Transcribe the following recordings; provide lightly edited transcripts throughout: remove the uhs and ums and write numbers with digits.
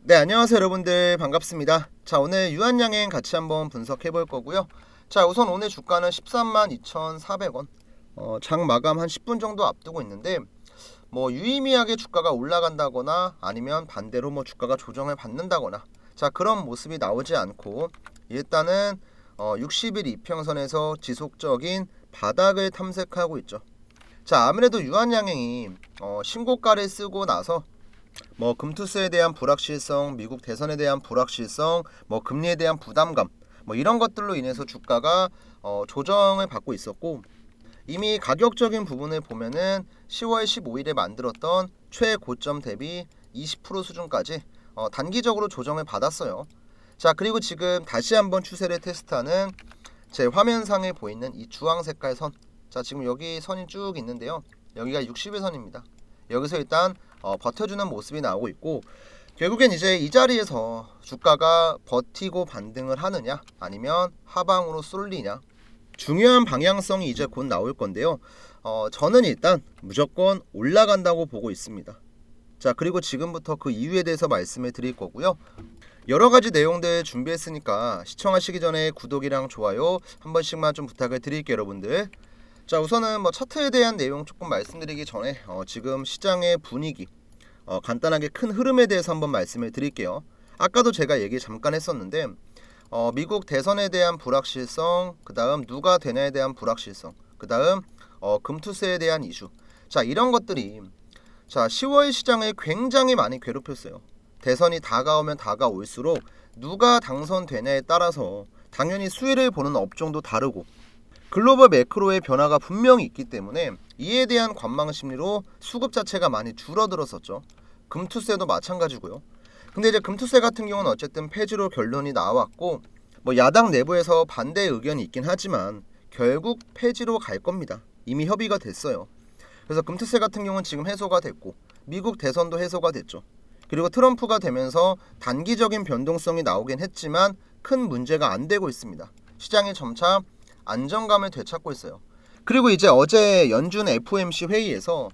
네, 안녕하세요 여러분들, 반갑습니다. 자, 오늘 유한양행 같이 한번 분석해 볼 거고요. 자, 우선 오늘 주가는 132,400원, 장 마감 한 10분 정도 앞두고 있는데, 유의미하게 주가가 올라간다거나 아니면 반대로 주가가 조정을 받는다거나, 자, 그런 모습이 나오지 않고 일단은 60일 이평선에서 지속적인 바닥을 탐색하고 있죠. 자, 아무래도 유한양행이 신고가를 쓰고 나서 금투스에 대한 불확실성, 미국 대선에 대한 불확실성, 금리에 대한 부담감, 이런 것들로 인해서 주가가 조정을 받고 있었고, 이미 가격적인 부분을 보면은 10월 15일에 만들었던 최고점 대비 20% 수준까지 단기적으로 조정을 받았어요. 자, 그리고 지금 다시 한번 추세를 테스트하는 제 화면상에 보이는 이 주황 색깔 선, 자, 지금 여기 선이 쭉 있는데요, 여기가 60일 선입니다. 여기서 일단 버텨주는 모습이 나오고 있고, 결국엔 이제 이 자리에서 주가가 버티고 반등을 하느냐 아니면 하방으로 쏠리냐, 중요한 방향성이 이제 곧 나올 건데요. 저는 일단 무조건 올라간다고 보고 있습니다. 자, 그리고 지금부터 그 이유에 대해서 말씀을 드릴 거고요. 여러가지 내용들 준비했으니까 시청하시기 전에 구독이랑 좋아요 한 번씩만 좀 부탁을 드릴게요 여러분들. 자, 우선은 차트에 대한 내용 조금 말씀드리기 전에 지금 시장의 분위기, 간단하게 큰 흐름에 대해서 한번 말씀을 드릴게요. 아까도 제가 얘기 잠깐 했었는데, 미국 대선에 대한 불확실성, 그 다음 누가 되냐에 대한 불확실성, 그 다음 금투세에 대한 이슈, 자, 이런 것들이 10월 시장을 굉장히 많이 괴롭혔어요. 대선이 다가오면 다가올수록 누가 당선되냐에 따라서 당연히 수혜를 보는 업종도 다르고 글로벌 매크로의 변화가 분명히 있기 때문에 이에 대한 관망 심리로 수급 자체가 많이 줄어들었었죠. 금투세도 마찬가지고요. 근데 이제 금투세 같은 경우는 어쨌든 폐지로 결론이 나왔고, 야당 내부에서 반대 의견이 있긴 하지만 결국 폐지로 갈 겁니다. 이미 협의가 됐어요. 그래서 금투세 같은 경우는 지금 해소가 됐고, 미국 대선도 해소가 됐죠. 그리고 트럼프가 되면서 단기적인 변동성이 나오긴 했지만 큰 문제가 안 되고 있습니다. 시장이 점차 안정감을 되찾고 있어요. 그리고 이제 어제 연준 FOMC 회의에서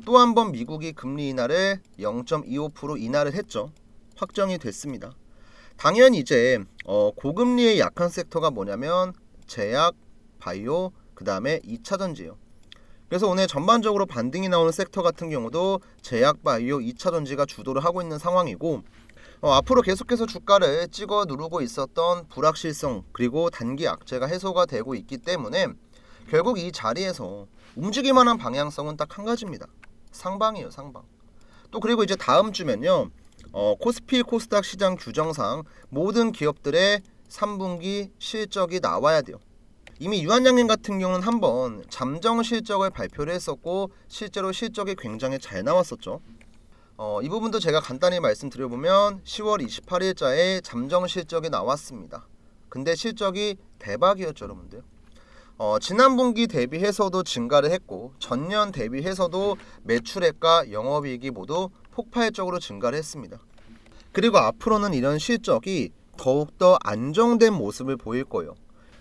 또 한 번 미국이 금리 인하를 0.25% 인하를 했죠. 확정이 됐습니다. 당연히 이제 고금리의 약한 섹터가 뭐냐면 제약, 바이오, 그 다음에 2차전지예요. 그래서 오늘 전반적으로 반등이 나오는 섹터 같은 경우도 제약, 바이오, 2차전지가 주도를 하고 있는 상황이고, 앞으로 계속해서 주가를 찍어 누르고 있었던 불확실성 그리고 단기 악재가 해소가 되고 있기 때문에 결국 이 자리에서 움직일만한 방향성은 딱 한 가지입니다. 상방이에요, 상방. 또 그리고 이제 다음 주면요, 코스피 코스닥 시장 규정상 모든 기업들의 3분기 실적이 나와야 돼요. 이미 유한양행 같은 경우는 한번 잠정 실적을 발표를 했었고 실제로 실적이 굉장히 잘 나왔었죠. 이 부분도 제가 간단히 말씀드려보면 10월 28일자에 잠정 실적이 나왔습니다. 근데 실적이 대박이었죠 여러분들. 지난 분기 대비해서도 증가를 했고 전년 대비해서도 매출액과 영업이익이 모두 폭발적으로 증가를 했습니다. 그리고 앞으로는 이런 실적이 더욱더 안정된 모습을 보일 거예요.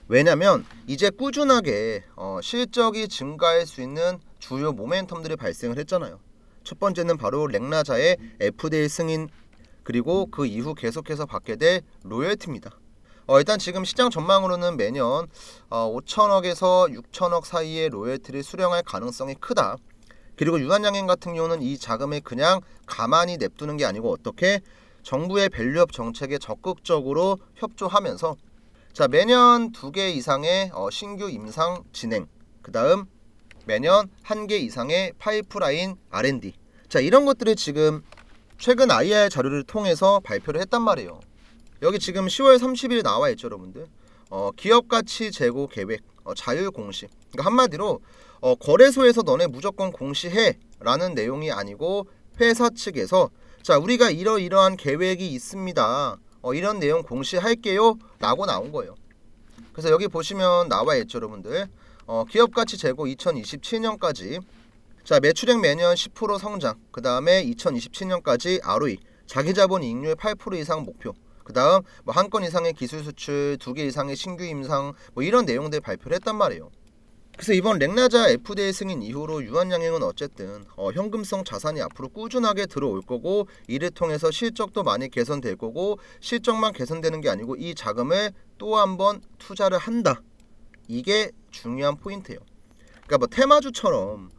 왜냐면 이제 꾸준하게 실적이 증가할 수 있는 주요 모멘텀들이 발생을 했잖아요. 첫 번째는 바로 렉나자의 FDA 승인, 그리고 그 이후 계속해서 받게 될 로열티입니다. 일단 지금 시장 전망으로는 매년 5천억에서 6천억 사이의 로열티를 수령할 가능성이 크다. 그리고 유한양행 같은 경우는 이 자금을 그냥 가만히 냅두는 게 아니고 어떻게 정부의 밸류업 정책에 적극적으로 협조하면서 매년 2개 이상의 신규 임상 진행, 그 다음 매년 1개 이상의 파이프라인 R&D, 자, 이런 것들을 지금 최근 IR 자료를 통해서 발표를 했단 말이에요. 여기 지금 10월 30일 나와 있죠 여러분들. 기업가치 재고 계획, 자율 공시. 그러니까 한마디로 거래소에서 너네 무조건 공시해 라는 내용이 아니고 회사 측에서 자, 우리가 이러이러한 계획이 있습니다, 이런 내용 공시할게요 라고 나온 거예요. 그래서 여기 보시면 나와 있죠 여러분들. 기업가치 재고 2027년까지 매출액 매년 10% 성장, 그 다음에 2027년까지 ROE 자기자본 이익률 8% 이상 목표, 그 다음 한 건 이상의 기술 수출, 2개 이상의 신규 임상, 이런 내용들 발표를 했단 말이에요. 그래서 이번 렉나자 FDA 승인 이후로 유한양행은 어쨌든 현금성 자산이 앞으로 꾸준하게 들어올 거고, 이를 통해서 실적도 많이 개선될 거고, 실적만 개선되는 게 아니고 이 자금을 또 한 번 투자를 한다. 이게 중요한 포인트예요. 그러니까 뭐 테마주처럼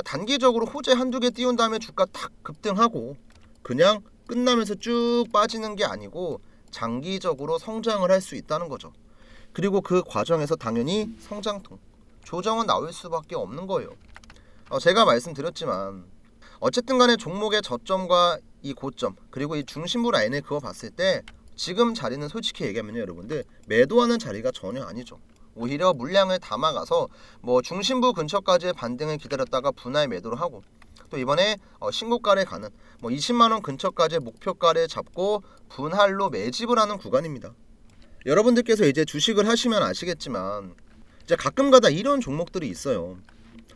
단기적으로 호재 한두 개 띄운 다음에 주가 딱 급등하고 그냥 끝나면서 쭉 빠지는 게 아니고 장기적으로 성장을 할 수 있다는 거죠. 그리고 그 과정에서 당연히 성장통, 조정은 나올 수밖에 없는 거예요. 제가 말씀드렸지만 어쨌든 간에 종목의 저점과 이 고점, 그리고 이 중심부 라인을 그어봤을 때 지금 자리는 솔직히 얘기하면요, 여러분들 매도하는 자리가 전혀 아니죠. 오히려 물량을 담아가서 뭐 중심부 근처까지의 반등을 기다렸다가 분할 매도를 하고, 또 이번에 신고가를 가는 뭐 20만원 근처까지의 목표가를 잡고 분할로 매집을 하는 구간입니다. 여러분들께서 이제 주식을 하시면 아시겠지만 이제 가끔가다 이런 종목들이 있어요.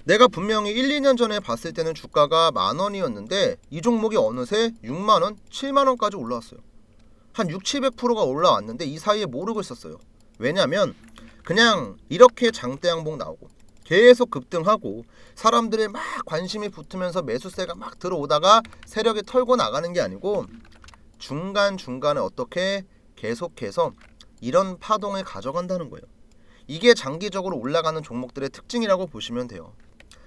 내가 분명히 1, 2년 전에 봤을 때는 주가가 만원이었는데 이 종목이 어느새 6만원, 7만원까지 올라왔어요. 한 600~700%가 올라왔는데 이 사이에 모르고 있었어요. 왜냐면 그냥 이렇게 장대양봉 나오고 계속 급등하고 사람들의 막 관심이 붙으면서 매수세가 막 들어오다가 세력이 털고 나가는 게 아니고 중간중간에 어떻게 계속해서 이런 파동을 가져간다는 거예요. 이게 장기적으로 올라가는 종목들의 특징이라고 보시면 돼요.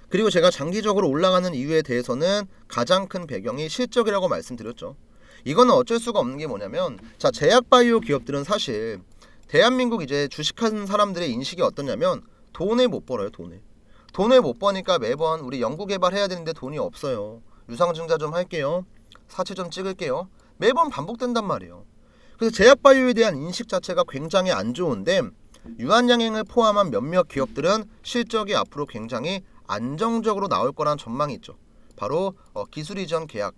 그리고 제가 장기적으로 올라가는 이유에 대해서는 가장 큰 배경이 실적이라고 말씀드렸죠. 이거는 어쩔 수가 없는 게 뭐냐면, 자, 제약바이오 기업들은 사실 대한민국 이제 주식하는 사람들의 인식이 어떠냐면 돈을 못 벌어요. 돈을 못 버니까 매번 우리 연구개발 해야 되는데 돈이 없어요. 유상증자 좀 할게요. 사채 좀 찍을게요. 매번 반복된단 말이에요. 그래서 제약바이오에 대한 인식 자체가 굉장히 안 좋은데, 유한양행을 포함한 몇몇 기업들은 실적이 앞으로 굉장히 안정적으로 나올 거란 전망이 있죠. 바로 기술 이전 계약,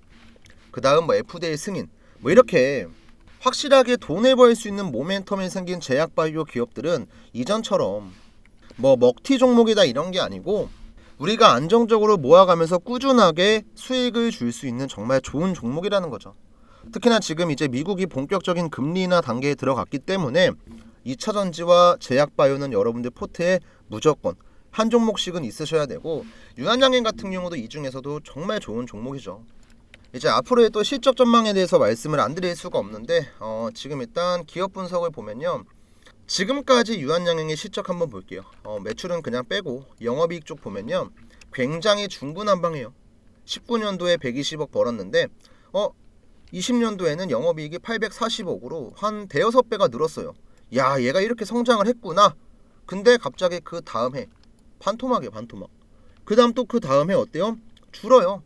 그 다음 뭐 FDA 승인, 뭐 이렇게 확실하게 돈을 벌 수 있는 모멘텀이 생긴 제약바이오 기업들은 이전처럼 뭐 먹튀 종목이다 이런 게 아니고 우리가 안정적으로 모아가면서 꾸준하게 수익을 줄 수 있는 정말 좋은 종목이라는 거죠. 특히나 지금 이제 미국이 본격적인 금리 인하 단계에 들어갔기 때문에 2차전지와 제약바이오는 여러분들 포트에 무조건 한 종목씩은 있으셔야 되고, 유한양행 같은 경우도 이 중에서도 정말 좋은 종목이죠. 이제 앞으로의 또 실적 전망에 대해서 말씀을 안 드릴 수가 없는데 지금 일단 기업 분석을 보면요, 지금까지 유한양행의 실적 한번 볼게요. 매출은 그냥 빼고 영업이익 쪽 보면요, 굉장히 중구난방해요. 19년도에 120억 벌었는데 20년도에는 영업이익이 840억으로 한 대여섯 배가 늘었어요. 야, 얘가 이렇게 성장을 했구나. 근데 갑자기 그 다음 해 반토막이에요. 반토막. 그 다음 또 그 다음 해 어때요? 줄어요.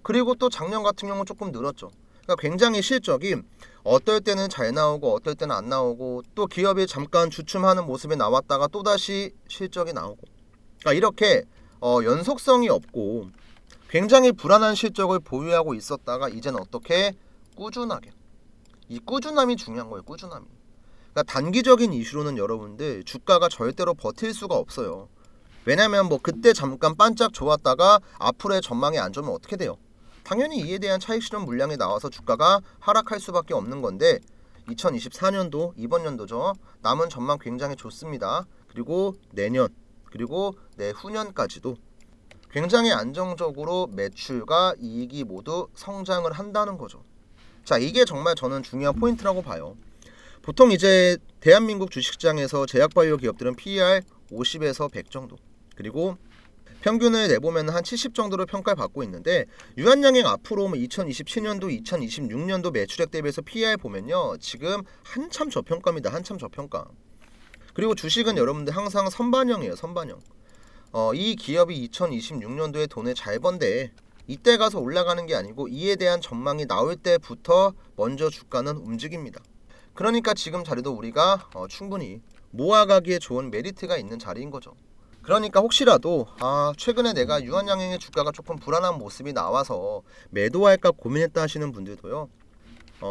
그리고 또 작년 같은 경우는 조금 늘었죠. 그러니까 굉장히 실적이 어떨 때는 잘 나오고 어떨 때는 안 나오고, 또 기업이 잠깐 주춤하는 모습이 나왔다가 또다시 실적이 나오고, 그러니까 이렇게 연속성이 없고 굉장히 불안한 실적을 보유하고 있었다가 이제는 어떻게 꾸준하게, 이 꾸준함이 중요한 거예요. 꾸준함이. 그러니까 단기적인 이슈로는 여러분들 주가가 절대로 버틸 수가 없어요. 왜냐면 뭐 그때 잠깐 반짝 좋았다가 앞으로의 전망이 안 좋으면 어떻게 돼요? 당연히 이에 대한 차익 실현 물량이 나와서 주가가 하락할 수밖에 없는 건데, 2024년도 이번 연도죠. 남은 전망 굉장히 좋습니다. 그리고 내년, 그리고 내후년까지도 굉장히 안정적으로 매출과 이익이 모두 성장을 한다는 거죠. 자, 이게 정말 저는 중요한 포인트라고 봐요. 보통 이제 대한민국 주식시장에서 제약바이오 기업들은 PER 50에서 100 정도, 그리고 평균을 내보면 한 70 정도로 평가를 받고 있는데, 유한양행 앞으로 2027년도, 2026년도 매출액 대비해서 PER 보면요, 지금 한참 저평가입니다. 한참 저평가. 그리고 주식은 여러분들 항상 선반영이에요. 선반영. 이 기업이 2026년도에 돈을 잘 번데 이때 가서 올라가는 게 아니고 이에 대한 전망이 나올 때부터 먼저 주가는 움직입니다. 그러니까 지금 자리도 우리가 충분히 모아가기에 좋은 메리트가 있는 자리인 거죠. 그러니까 혹시라도 최근에 내가 유한양행의 주가가 조금 불안한 모습이 나와서 매도할까 고민했다 하시는 분들도요,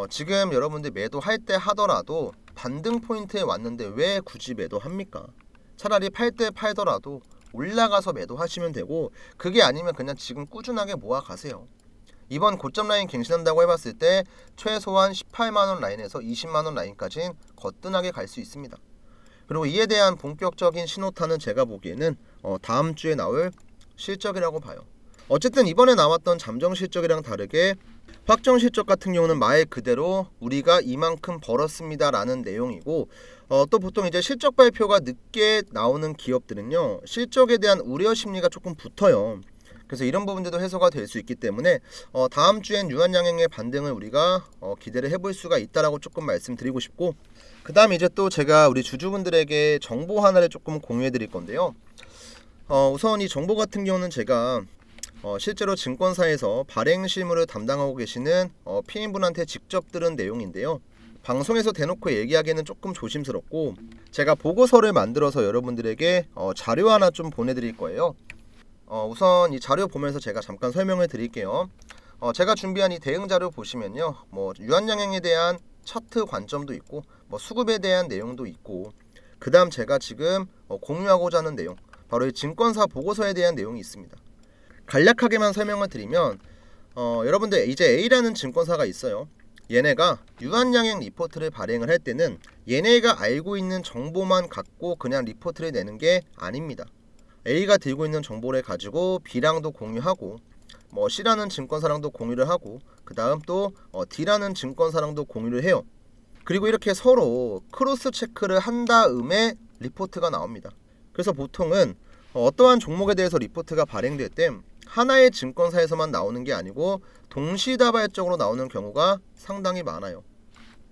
지금 여러분들 매도할 때 하더라도 반등 포인트에 왔는데 왜 굳이 매도합니까? 차라리 팔 때 팔더라도 올라가서 매도하시면 되고, 그게 아니면 그냥 지금 꾸준하게 모아가세요. 이번 고점 라인 갱신한다고 해봤을 때 최소한 18만원 라인에서 20만원 라인까지는 거뜬하게 갈 수 있습니다. 그리고 이에 대한 본격적인 신호탄은 제가 보기에는 다음 주에 나올 실적이라고 봐요. 어쨌든 이번에 나왔던 잠정 실적이랑 다르게 확정 실적 같은 경우는 말 그대로 우리가 이만큼 벌었습니다 라는 내용이고, 또 보통 이제 실적 발표가 늦게 나오는 기업들은요, 실적에 대한 우려 심리가 조금 붙어요. 그래서 이런 부분들도 해소가 될 수 있기 때문에 다음 주엔 유한양행의 반등을 우리가 기대를 해볼 수가 있다라고 조금 말씀드리고 싶고, 그 다음 이제 또 제가 우리 주주분들에게 정보 하나를 조금 공유해 드릴 건데요. 우선 이 정보 같은 경우는 제가 실제로 증권사에서 발행 실무를 담당하고 계시는 피임분한테 직접 들은 내용인데요. 방송에서 대놓고 얘기하기에는 조금 조심스럽고, 제가 보고서를 만들어서 여러분들에게 자료 하나 좀 보내드릴 거예요. 우선 이 자료 보면서 제가 잠깐 설명을 드릴게요. 제가 준비한 이 대응 자료 보시면요, 뭐 유한양행에 대한 차트 관점도 있고, 뭐 수급에 대한 내용도 있고, 그 다음 제가 지금 공유하고자 하는 내용, 바로 이 증권사 보고서에 대한 내용이 있습니다. 간략하게만 설명을 드리면 여러분들 이제 A라는 증권사가 있어요. 얘네가 유한양행 리포트를 발행을 할 때는 얘네가 알고 있는 정보만 갖고 그냥 리포트를 내는 게 아닙니다. A가 들고 있는 정보를 가지고 B랑도 공유하고, 뭐 C라는 증권사랑도 공유를 하고, 그 다음 또 D라는 증권사랑도 공유를 해요. 그리고 이렇게 서로 크로스 체크를 한 다음에 리포트가 나옵니다. 그래서 보통은 어떠한 종목에 대해서 리포트가 발행될 때 하나의 증권사에서만 나오는 게 아니고 동시다발적으로 나오는 경우가 상당히 많아요.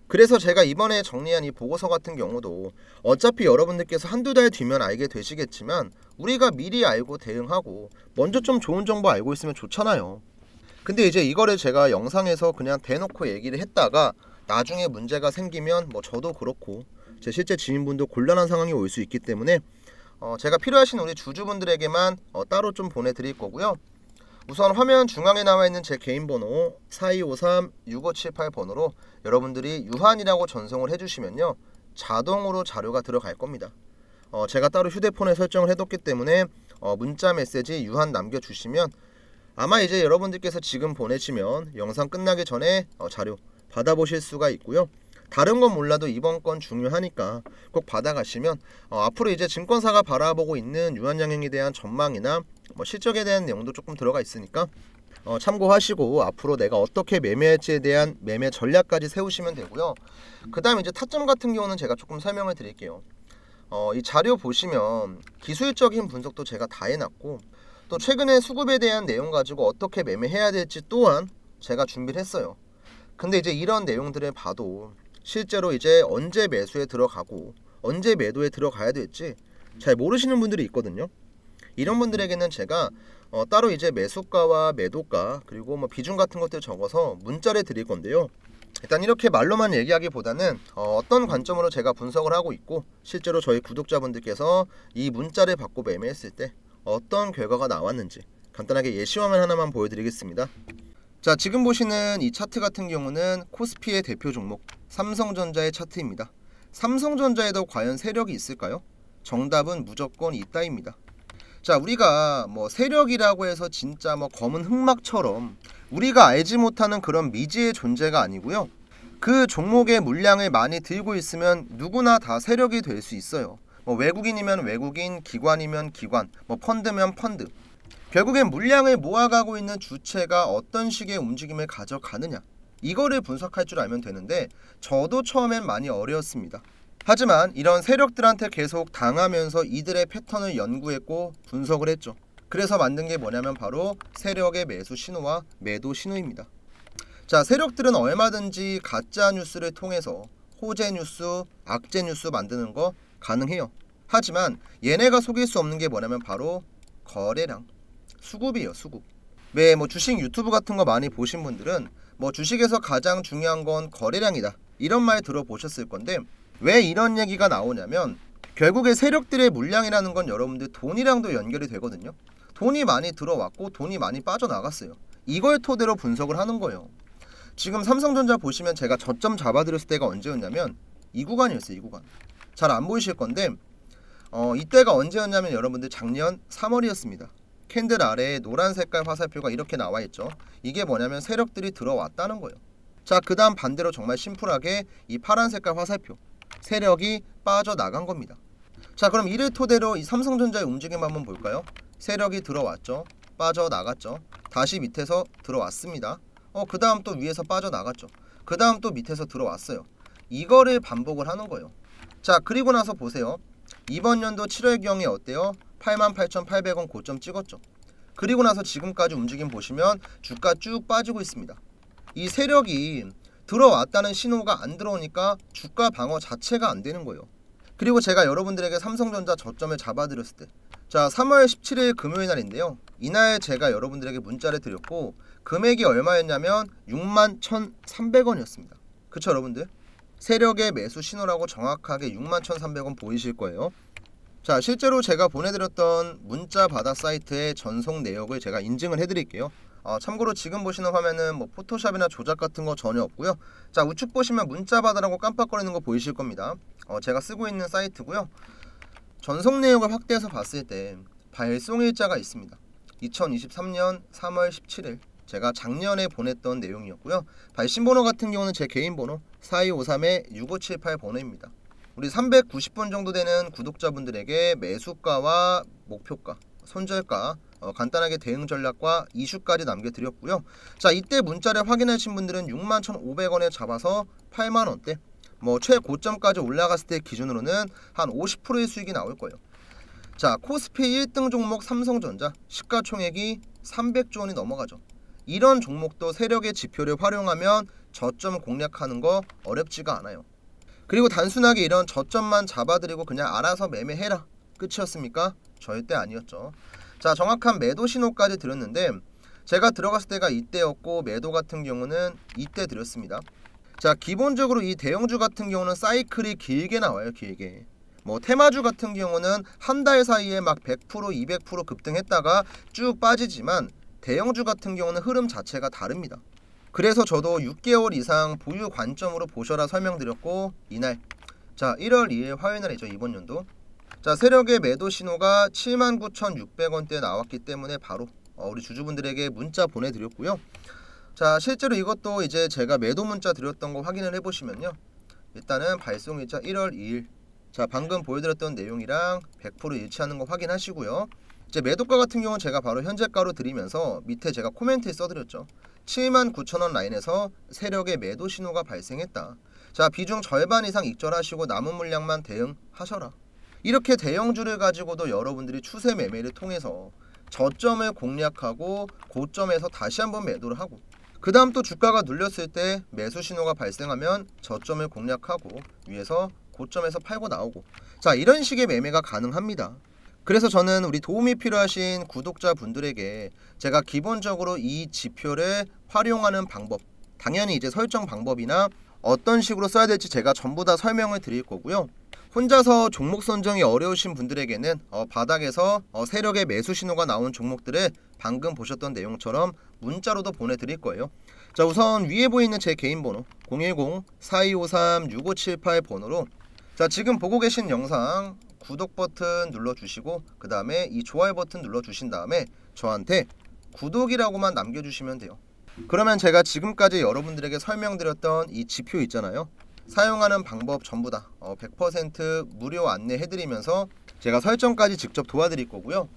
그래서 제가 이번에 정리한 이 보고서 같은 경우도 어차피 여러분들께서 한두 달 뒤면 알게 되시겠지만, 우리가 미리 알고 대응하고 먼저 좀 좋은 정보 알고 있으면 좋잖아요. 근데 이제 이거를 제가 영상에서 그냥 대놓고 얘기를 했다가 나중에 문제가 생기면 뭐 저도 그렇고 제 실제 지인분도 곤란한 상황이 올 수 있기 때문에 제가 필요하신 우리 주주분들에게만 따로 좀 보내드릴 거고요. 우선 화면 중앙에 나와 있는 제 개인 번호 4253-6578 번호로 여러분들이 유한이라고 전송을 해주시면요, 자동으로 자료가 들어갈 겁니다. 제가 따로 휴대폰에 설정을 해뒀기 때문에 문자 메시지 유한 남겨주시면 아마 이제 여러분들께서 지금 보내시면 영상 끝나기 전에 자료 받아보실 수가 있고요. 다른 건 몰라도 이번 건 중요하니까 꼭 받아가시면 앞으로 이제 증권사가 바라보고 있는 유한양행에 대한 전망이나 뭐 실적에 대한 내용도 조금 들어가 있으니까 참고하시고 앞으로 내가 어떻게 매매할지에 대한 매매 전략까지 세우시면 되고요. 그 다음 이제 타점 같은 경우는 제가 조금 설명을 드릴게요. 이 자료 보시면 기술적인 분석도 제가 다 해놨고, 또 최근에 수급에 대한 내용 가지고 어떻게 매매해야 될지 또한 제가 준비를 했어요. 근데 이제 이런 내용들을 봐도 실제로 이제 언제 매수에 들어가고 언제 매도에 들어가야 될지 잘 모르시는 분들이 있거든요. 이런 분들에게는 제가 따로 이제 매수가와 매도가 그리고 뭐 비중 같은 것들 적어서 문자를 드릴 건데요. 일단 이렇게 말로만 얘기하기보다는 어떤 관점으로 제가 분석을 하고 있고 실제로 저희 구독자분들께서 이 문자를 받고 매매했을 때 어떤 결과가 나왔는지 간단하게 예시화면 하나만 보여드리겠습니다. 자, 지금 보시는 이 차트 같은 경우는 코스피의 대표 종목 삼성전자의 차트입니다. 삼성전자에도 과연 세력이 있을까요? 정답은 무조건 있다입니다. 자, 우리가 뭐 세력이라고 해서 진짜 뭐 검은 흑막처럼 우리가 알지 못하는 그런 미지의 존재가 아니고요. 그 종목의 물량을 많이 들고 있으면 누구나 다 세력이 될 수 있어요. 뭐 외국인이면 외국인, 기관이면 기관, 뭐 펀드면 펀드. 결국엔 물량을 모아가고 있는 주체가 어떤 식의 움직임을 가져가느냐, 이거를 분석할 줄 알면 되는데 저도 처음엔 많이 어려웠습니다. 하지만 이런 세력들한테 계속 당하면서 이들의 패턴을 연구했고 분석을 했죠. 그래서 만든 게 뭐냐면 바로 세력의 매수 신호와 매도 신호입니다. 자, 세력들은 얼마든지 가짜 뉴스를 통해서 호재 뉴스, 악재 뉴스 만드는 거 가능해요. 하지만 얘네가 속일 수 없는 게 뭐냐면 바로 거래량, 수급이에요, 수급. 왜 뭐 주식 유튜브 같은 거 많이 보신 분들은 뭐 주식에서 가장 중요한 건 거래량이다, 이런 말 들어보셨을 건데, 왜 이런 얘기가 나오냐면 결국에 세력들의 물량이라는 건 여러분들 돈이랑도 연결이 되거든요. 돈이 많이 들어왔고 돈이 많이 빠져나갔어요. 이걸 토대로 분석을 하는 거예요. 지금 삼성전자 보시면 제가 저점 잡아드렸을 때가 언제였냐면 이 구간이었어요. 이 구간. 잘 안 보이실 건데 이때가 언제였냐면 여러분들 작년 3월이었습니다. 캔들 아래에 노란 색깔 화살표가 이렇게 나와 있죠. 이게 뭐냐면 세력들이 들어왔다는 거예요. 자, 그 다음 반대로 정말 심플하게 이 파란 색깔 화살표, 세력이 빠져나간 겁니다. 자, 그럼 이를 토대로 이 삼성전자의 움직임 한번 볼까요? 세력이 들어왔죠. 빠져나갔죠. 다시 밑에서 들어왔습니다. 그 다음 또 위에서 빠져나갔죠. 그 다음 또 밑에서 들어왔어요. 이거를 반복을 하는 거예요. 자, 그리고 나서 보세요. 이번 연도 7월경에 어때요? 88,800원 고점 찍었죠. 그리고 나서 지금까지 움직임 보시면 주가 쭉 빠지고 있습니다. 이 세력이 들어왔다는 신호가 안 들어오니까 주가 방어 자체가 안 되는 거예요. 그리고 제가 여러분들에게 삼성전자 저점을 잡아드렸을 때, 자, 3월 17일 금요일 날인데요. 이날 제가 여러분들에게 문자를 드렸고 금액이 얼마였냐면 61,300원이었습니다. 그쵸 여러분들? 세력의 매수 신호라고 정확하게 61,300원 보이실 거예요. 자, 실제로 제가 보내드렸던 문자 바다 사이트의 전송 내역을 제가 인증을 해드릴게요. 참고로 지금 보시는 화면은 뭐 포토샵이나 조작 같은 거 전혀 없고요. 자, 우측 보시면 문자 바다라고 깜빡거리는 거 보이실 겁니다. 제가 쓰고 있는 사이트고요. 전송 내역을 확대해서 봤을 때 발송일자가 있습니다. 2023년 3월 17일 제가 작년에 보냈던 내용이었고요. 발신번호 같은 경우는 제 개인 번호 4253-6578 번호입니다. 우리 390분 정도 되는 구독자분들에게 매수가와 목표가, 손절가, 간단하게 대응 전략과 이슈까지 남겨드렸고요. 자, 이때 문자를 확인하신 분들은 61,500원에 잡아서 8만원대, 뭐 최고점까지 올라갔을 때 기준으로는 한 50%의 수익이 나올 거예요. 자, 코스피 1등 종목 삼성전자 시가총액이 300조 원이 넘어가죠. 이런 종목도 세력의 지표를 활용하면 저점 공략하는 거 어렵지가 않아요. 그리고 단순하게 이런 저점만 잡아드리고 그냥 알아서 매매해라 끝이었습니까? 절대 아니었죠. 자, 정확한 매도 신호까지 드렸는데 제가 들어갔을 때가 이때였고 매도 같은 경우는 이때 드렸습니다. 자, 기본적으로 이 대형주 같은 경우는 사이클이 길게 나와요. 길게. 뭐 테마주 같은 경우는 한 달 사이에 막 100%, 200% 급등했다가 쭉 빠지지만 대형주 같은 경우는 흐름 자체가 다릅니다. 그래서 저도 6개월 이상 보유 관점으로 보셔라 설명드렸고 이날, 자, 1월 2일 화요일 날이죠. 이번 연도. 자, 세력의 매도 신호가 79,600원대에 나왔기 때문에 바로 우리 주주분들에게 문자 보내드렸고요. 자, 실제로 이것도 이제 제가 매도 문자 드렸던 거 확인을 해보시면요. 일단은 발송일자 1월 2일. 자, 방금 보여드렸던 내용이랑 100% 일치하는 거 확인하시고요. 이제 매도가 같은 경우는 제가 바로 현재가로 드리면서 밑에 제가 코멘트에 써드렸죠. 79,000원 라인에서 세력의 매도 신호가 발생했다. 자, 비중 절반 이상 익절하시고 남은 물량만 대응하셔라. 이렇게 대형주를 가지고도 여러분들이 추세 매매를 통해서 저점을 공략하고 고점에서 다시 한번 매도를 하고 그 다음 또 주가가 눌렸을 때 매수 신호가 발생하면 저점을 공략하고 위에서 고점에서 팔고 나오고, 자, 이런 식의 매매가 가능합니다. 그래서 저는 우리 도움이 필요하신 구독자분들에게 제가 기본적으로 이 지표를 활용하는 방법, 당연히 이제 설정 방법이나 어떤 식으로 써야 될지 제가 전부 다 설명을 드릴 거고요. 혼자서 종목 선정이 어려우신 분들에게는 바닥에서 세력의 매수 신호가 나온 종목들을 방금 보셨던 내용처럼 문자로도 보내드릴 거예요. 자, 우선 위에 보이는 제 개인 번호 010-4253-6578 번호로, 자, 지금 보고 계신 영상 구독 버튼 눌러주시고 그 다음에 이 좋아요 버튼 눌러주신 다음에 저한테 구독이라고만 남겨주시면 돼요. 그러면 제가 지금까지 여러분들에게 설명드렸던 이 지표 있잖아요. 사용하는 방법 전부 다 100% 무료 안내해드리면서 제가 설정까지 직접 도와드릴 거고요.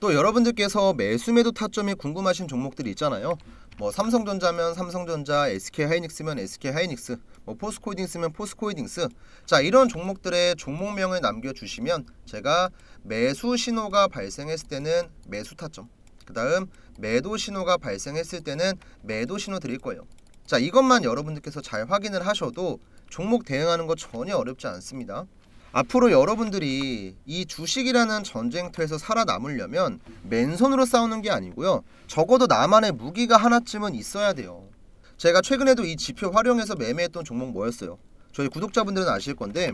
또 여러분들께서 매수 매도 타점이 궁금하신 종목들이 있잖아요. 뭐 삼성전자면 삼성전자, SK하이닉스면 SK하이닉스, 뭐 포스코홀딩스면 포스코홀딩스. 자, 이런 종목들의 종목명을 남겨주시면 제가 매수 신호가 발생했을 때는 매수 타점, 그 다음 매도 신호가 발생했을 때는 매도 신호 드릴 거예요. 자, 이것만 여러분들께서 잘 확인을 하셔도 종목 대응하는 거 전혀 어렵지 않습니다. 앞으로 여러분들이 이 주식이라는 전쟁터에서 살아남으려면 맨손으로 싸우는 게 아니고요. 적어도 나만의 무기가 하나쯤은 있어야 돼요. 제가 최근에도 이 지표 활용해서 매매했던 종목 뭐였어요? 저희 구독자분들은 아실 건데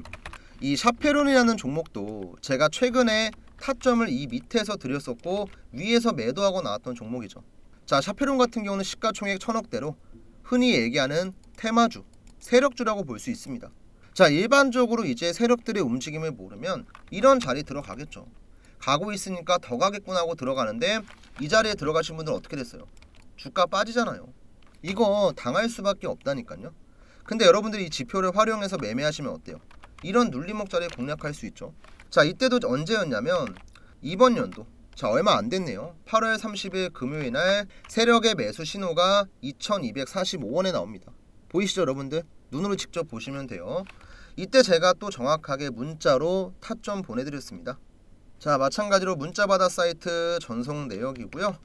이 샤페론이라는 종목도 제가 최근에 타점을 이 밑에서 드렸었고 위에서 매도하고 나왔던 종목이죠. 자, 샤페론 같은 경우는 시가총액 1000억대로 흔히 얘기하는 테마주, 세력주라고 볼 수 있습니다. 자, 일반적으로 이제 세력들의 움직임을 모르면 이런 자리 들어가겠죠. 가고 있으니까 더 가겠구나 하고 들어가는데 이 자리에 들어가신 분들은 어떻게 됐어요? 주가 빠지잖아요. 이거 당할 수밖에 없다니까요. 근데 여러분들이 이 지표를 활용해서 매매하시면 어때요? 이런 눌림목 자리에 공략할 수 있죠. 자, 이때도 언제였냐면 이번 연도, 자 얼마 안 됐네요. 8월 30일 금요일 날 세력의 매수 신호가 2245원에 나옵니다. 보이시죠 여러분들? 눈으로 직접 보시면 돼요. 이때 제가 또 정확하게 문자로 타점 보내드렸습니다. 자, 마찬가지로 문자바다 사이트 전송 내역이고요.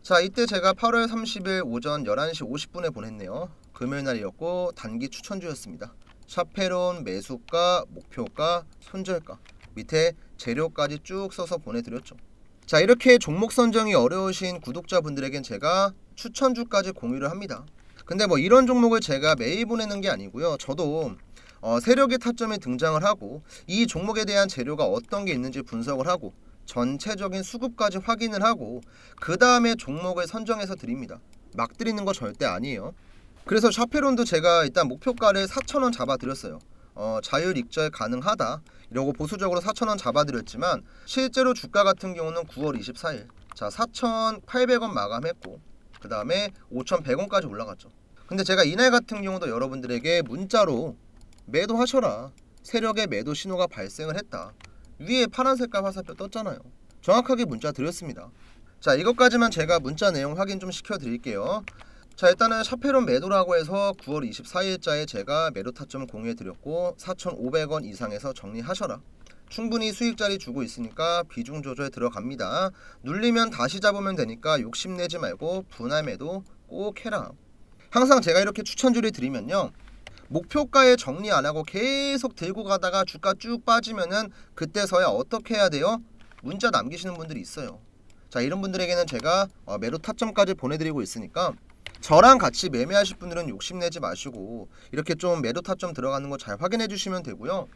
자, 이때 제가 8월 30일 오전 11시 50분에 보냈네요. 금요일 날이었고 단기 추천주였습니다. 샤페론 매수가, 목표가, 손절가, 밑에 재료까지 쭉 써서 보내드렸죠. 자, 이렇게 종목 선정이 어려우신 구독자분들에겐 제가 추천주까지 공유를 합니다. 근데 뭐 이런 종목을 제가 매일 보내는 게 아니고요. 저도 세력의 타점이 등장을 하고 이 종목에 대한 재료가 어떤 게 있는지 분석을 하고 전체적인 수급까지 확인을 하고 그 다음에 종목을 선정해서 드립니다. 막 드리는 거 절대 아니에요. 그래서 샤페론도 제가 일단 목표가를 4,000원 잡아드렸어요. 자율 익절 가능하다 이러고 보수적으로 4,000원 잡아드렸지만 실제로 주가 같은 경우는 9월 24일 자 4,800원 마감했고 그 다음에 5,100원까지 올라갔죠. 근데 제가 이날 같은 경우도 여러분들에게 문자로 매도하셔라, 세력의 매도 신호가 발생을 했다, 위에 파란 색깔 화살표 떴잖아요. 정확하게 문자 드렸습니다. 자, 이것까지만 제가 문자 내용 확인 좀 시켜 드릴게요. 자, 일단은 샤페론 매도라고 해서 9월 24일자에 제가 매도 타점 공유해 드렸고 4,500원 이상에서 정리하셔라, 충분히 수익자리 주고 있으니까 비중 조절 들어갑니다. 눌리면 다시 잡으면 되니까 욕심내지 말고 분할 매도 꼭 해라. 항상 제가 이렇게 추천주를 드리면요, 목표가에 정리 안하고 계속 들고 가다가 주가 쭉 빠지면은 그때서야 어떻게 해야 돼요? 문자 남기시는 분들이 있어요. 자, 이런 분들에게는 제가 매도 타점까지 보내드리고 있으니까 저랑 같이 매매하실 분들은 욕심내지 마시고 이렇게 좀 매도 타점 들어가는 거 잘 확인해 주시면 되고요.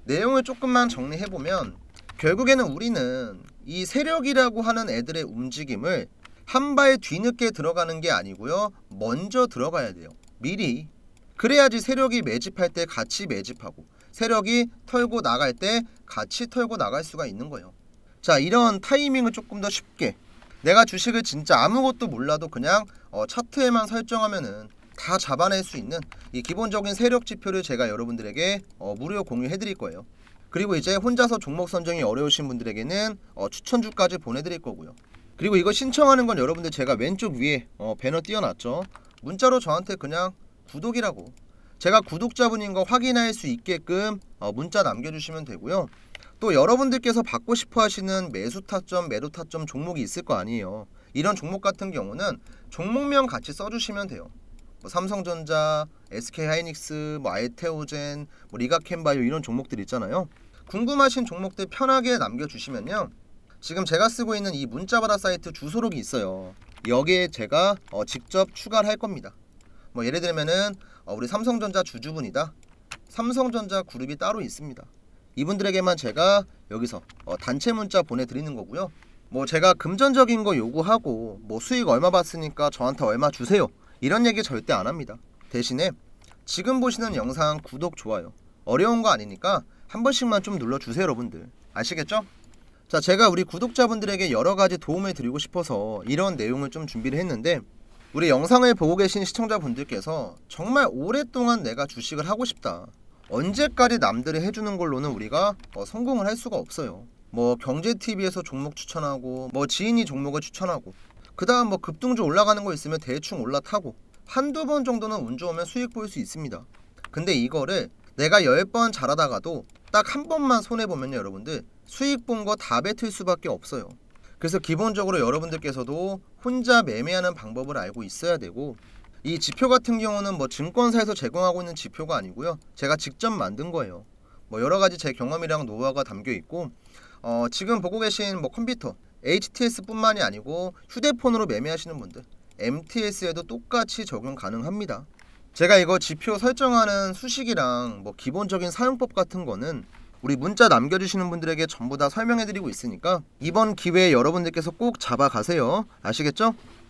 내용을 조금만 정리해보면 결국에는 우리는 이 세력이라고 하는 애들의 움직임을 한 발 뒤늦게 들어가는 게 아니고요, 먼저 들어가야 돼요. 미리. 그래야지 세력이 매집할 때 같이 매집하고 세력이 털고 나갈 때 같이 털고 나갈 수가 있는 거예요. 자, 이런 타이밍을 조금 더 쉽게, 내가 주식을 진짜 아무것도 몰라도 그냥 차트에만 설정하면은 다 잡아낼 수 있는 이 기본적인 세력 지표를 제가 여러분들에게 무료 공유해 드릴 거예요. 그리고 이제 혼자서 종목 선정이 어려우신 분들에게는 추천주까지 보내드릴 거고요. 그리고 이거 신청하는 건 여러분들 제가 왼쪽 위에 배너 띄워놨죠. 문자로 저한테 그냥 구독이라고, 제가 구독자분인 거 확인할 수 있게끔 문자 남겨주시면 되고요. 또 여러분들께서 받고 싶어 하시는 매수 타점, 매도 타점 종목이 있을 거 아니에요. 이런 종목 같은 경우는 종목명 같이 써주시면 돼요. 뭐 삼성전자, SK하이닉스, 뭐 알테오젠, 뭐 리가캠바이오 이런 종목들 있잖아요. 궁금하신 종목들 편하게 남겨주시면요, 지금 제가 쓰고 있는 이 문자바다 사이트 주소록이 있어요. 여기에 제가 직접 추가를 할 겁니다. 뭐 예를 들면은 우리 삼성전자 주주분이다, 삼성전자 그룹이 따로 있습니다. 이분들에게만 제가 여기서 단체 문자 보내드리는 거고요. 뭐 제가 금전적인 거 요구하고 뭐 수익 얼마 봤으니까 저한테 얼마 주세요 이런 얘기 절대 안 합니다. 대신에 지금 보시는 영상 구독, 좋아요 어려운 거 아니니까 한 번씩만 좀 눌러주세요 여러분들. 아시겠죠? 자, 제가 우리 구독자분들에게 여러가지 도움을 드리고 싶어서 이런 내용을 좀 준비를 했는데, 우리 영상을 보고 계신 시청자분들께서 정말 오랫동안 내가 주식을 하고 싶다, 언제까지 남들이 해주는 걸로는 우리가 성공을 할 수가 없어요. 뭐 경제TV에서 종목 추천하고 뭐 지인이 종목을 추천하고 그 다음 뭐 급등주 올라가는 거 있으면 대충 올라타고 한두 번 정도는 운 좋으면 수익 볼 수 있습니다. 근데 이거를 내가 10번 잘하다가도 딱 한 번만 손해보면요 여러분들 수익 본 거 다 뱉을 수밖에 없어요. 그래서 기본적으로 여러분들께서도 혼자 매매하는 방법을 알고 있어야 되고, 이 지표 같은 경우는 뭐 증권사에서 제공하고 있는 지표가 아니고요, 제가 직접 만든 거예요. 뭐 여러가지 제 경험이랑 노하우가 담겨 있고 지금 보고 계신 뭐 컴퓨터 HTS 뿐만이 아니고 휴대폰으로 매매하시는 분들 MTS에도 똑같이 적용 가능합니다. 제가 이거 지표 설정하는 수식이랑 뭐 기본적인 사용법 같은 거는 우리 문자 남겨주시는 분들에게 전부 다 설명해드리고 있으니까 이번 기회에 여러분들께서 꼭 잡아가세요. 아시겠죠?